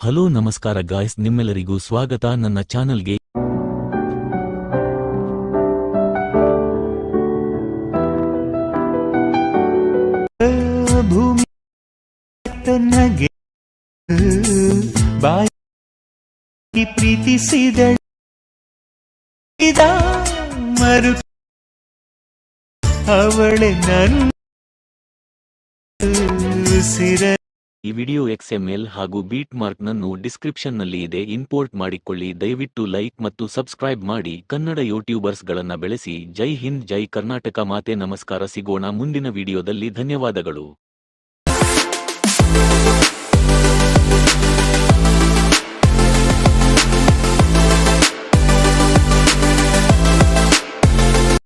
Hello ನಮಸ್ಕಾರ guys, ನಿಮ್ಮೆಲ್ಲರಿಗೂ ಸ್ವಾಗತ ನನ್ನ ಚಾನಲ್ಗೆ. ಭೂಮಿ ತನಗೆ ಬಾಯಿ ಪ್ರೀತಿಸಿದಳು ಮರು ಅವಳೆ ನನ್ನ ಸಿರ. ಈ ವಿಡಿಯೋ XML ಹಾಗೂ ಬೀಟ್ ಮಾರ್ಕ್ನನ್ನು ಡಿಸ್ಕ್ರಿಪ್ಷನ್ನಲ್ಲಿ ಇದೆ, ಇಂಪೋರ್ಟ್ ಮಾಡಿಕೊಳ್ಳಿ. ದಯವಿಟ್ಟು ಲೈಕ್ ಮತ್ತು ಸಬ್ಸ್ಕ್ರೈಬ್ ಮಾಡಿ. ಕನ್ನಡ ಯೂಟ್ಯೂಬರ್ಸ್ಗಳನ್ನ ಬೆಳೆಸಿ. ಜೈ ಹಿಂದ್, ಜೈ ಕರ್ನಾಟಕ ಮಾತೆ. ನಮಸ್ಕಾರ, ಸಿಗೋಣ ಮುಂದಿನ ವಿಡಿಯೋದಲ್ಲಿ. ಧನ್ಯವಾದಗಳು.